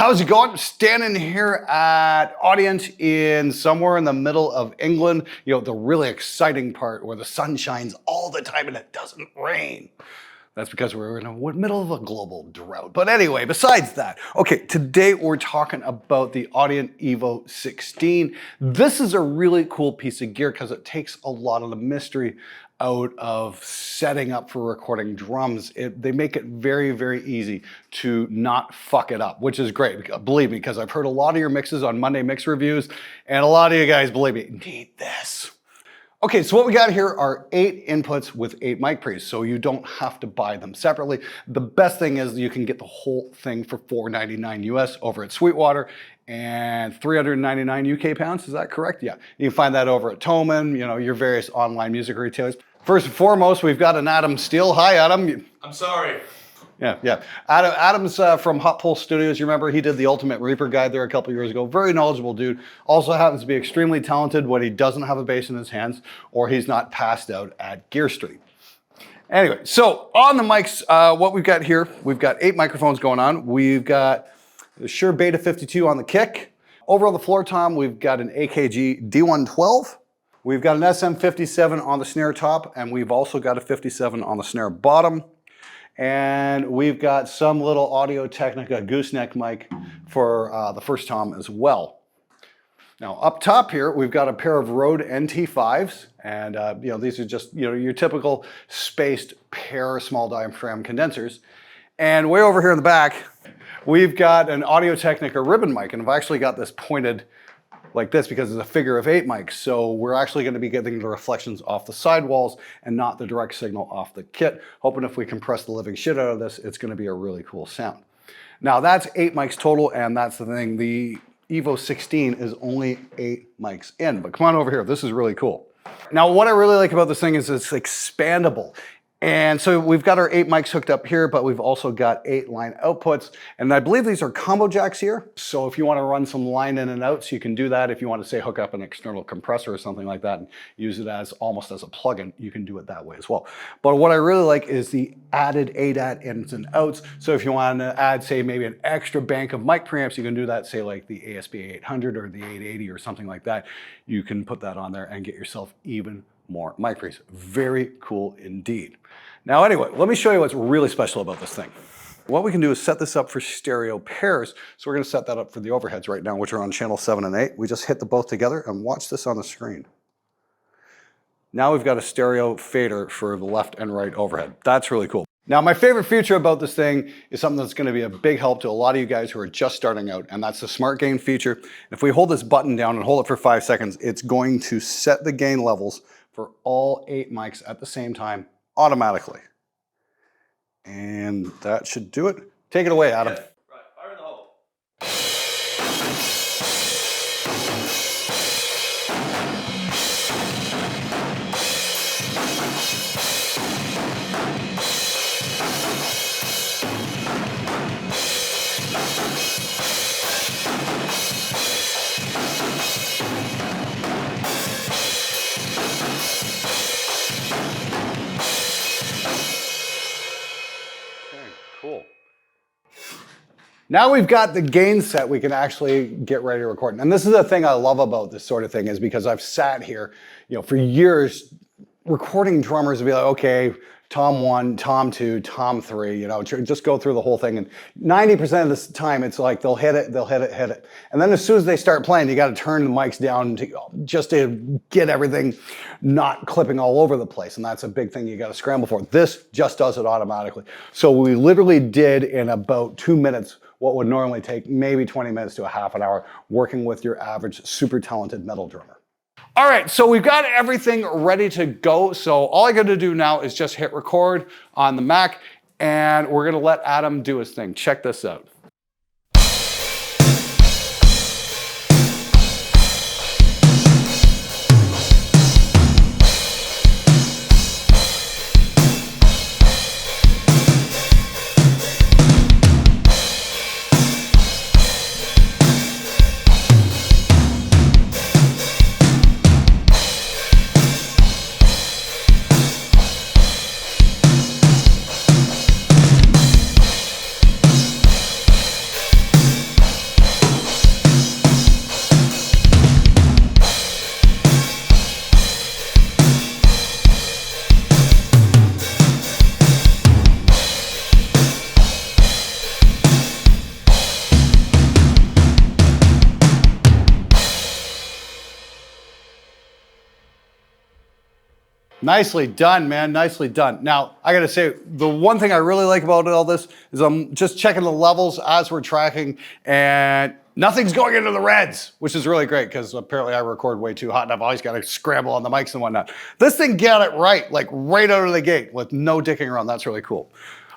How's it going? Standing here at Audient in somewhere in the middle of England. You know, the really exciting part where the sun shines all the time and it doesn't rain. That's because we're in the middle of a global drought. But anyway, besides that, okay, today we're talking about the Audient Evo 16. This is a really cool piece of gear because it takes a lot of the mystery out of setting up for recording drums. They make it very, very easy to not fuck it up, which is great. Believe me, because I've heard a lot of your mixes on Monday Mix Reviews, and a lot of you guys, believe me, need this. Okay, so what we got here are 8 inputs with 8 mic pre's, so you don't have to buy them separately. The best thing is you can get the whole thing for $4.99 US over at Sweetwater and 399 UK pounds, is that correct? Yeah, you can find that over at Thomann, you know, your various online music retailers. First and foremost, we've got an Adam Steele. Hi, Adam. I'm sorry. Yeah. Adam's from Hot Pulse Studios. You remember he did the Ultimate Reaper guide there a couple years ago. Very knowledgeable dude. Also happens to be extremely talented when he doesn't have a bass in his hands or he's not passed out at Gear Street. Anyway, so on the mics, what we've got here, we've got 8 microphones going on. We've got the Shure Beta 52 on the kick. Over on the floor tom, we've got an AKG D112. We've got an SM57 on the snare top, and we've also got a 57 on the snare bottom. And we've got some little Audio-Technica gooseneck mic for the first tom as well. Now up top here, we've got a pair of Rode NT5s, and you know, these are just, you know, your typical spaced pair small diaphragm condensers. And way over here in the back, we've got an Audio-Technica ribbon mic, and I've actually got this pointed like this because it's a figure of 8 mic. So we're actually going to be getting the reflections off the sidewalls and not the direct signal off the kit. Hoping if we compress the living shit out of this, it's going to be a really cool sound. Now that's 8 mics total, and that's the thing. The Evo 16 is only 8 mics in, but come on over here. This is really cool. Now what I really like about this thing is it's expandable. And so we've got our 8 mics hooked up here, but we've also got 8 line outputs. And I believe these are combo jacks here. So if you want to run some line in and outs, you can do that. If you want to say hook up an external compressor or something like that and use it as almost as a plugin, you can do it that way as well. But what I really like is the added ADAT ins and outs. So if you want to add, say, maybe an extra bank of mic preamps, you can do that, say like the ASP 800 or the 880 or something like that. You can put that on there and get yourself even more mic pre's. Very cool indeed. Now anyway, let me show you what's really special about this thing. What we can do is set this up for stereo pairs. So we're going to set that up for the overheads right now, which are on channel 7 and 8. We just hit the both together and watch this on the screen. Now we've got a stereo fader for the left and right overhead. That's really cool. Now my favorite feature about this thing is something that's going to be a big help to a lot of you guys who are just starting out, and that's the smart gain feature. If we hold this button down and hold it for 5 seconds, it's going to set the gain levels for all 8 mics at the same time automatically. And that should do it. Take it away, Adam. Right, fire in the hole. Cool. Now we've got the gain set, we can actually get ready to record. And this is the thing I love about this sort of thing, is because I've sat here, you know, for years recording drummers and be like, okay, tom 1, tom 2, tom 3, you know, just go through the whole thing. And 90% of the time it's like they'll hit it, hit it. And then as soon as they start playing, you got to turn the mics down just to get everything not clipping all over the place. And that's a big thing you got to scramble for. This just does it automatically. So we literally did in about 2 minutes what would normally take maybe 20 minutes to a half an hour working with your average super talented metal drummer. All right, so we've got everything ready to go. So all I got to do now is just hit record on the Mac, and we're going to let Adam do his thing. Check this out. Nicely done, man. Nicely done. Now, I gotta say, the one thing I really like about all this is I'm just checking the levels as we're tracking, and nothing's going into the reds, which is really great because apparently I record way too hot and I've always got to scramble on the mics and whatnot. This thing got it right, like right out of the gate with no dicking around. That's really cool.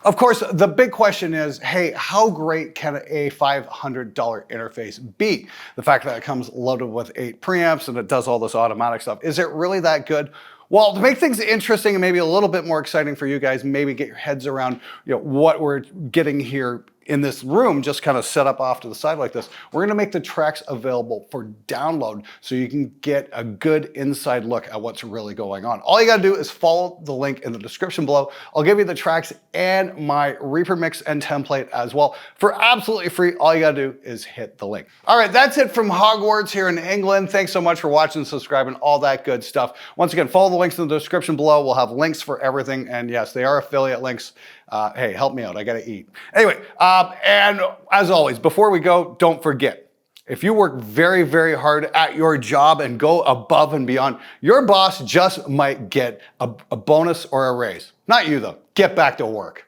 Of course, the big question is, hey, how great can a $500 interface be? The fact that it comes loaded with 8 preamps and it does all this automatic stuff, is it really that good? Well, to make things interesting and maybe a little bit more exciting for you guys, maybe get your heads around what we're getting here in this room, just kind of set up off to the side like this, we're gonna make the tracks available for download so you can get a good inside look at what's really going on. All you gotta do is follow the link in the description below. I'll give you the tracks and my Reaper mix and template as well for absolutely free. All you gotta do is hit the link. All right, that's it from Hogwarts here in England. Thanks so much for watching, subscribing, all that good stuff. Once again, follow the links in the description below. We'll have links for everything, and yes, they are affiliate links. Hey, help me out, I gotta eat. Anyway, and as always, before we go, don't forget, if you work very, very hard at your job and go above and beyond, your boss just might get a bonus or a raise. Not you though, get back to work.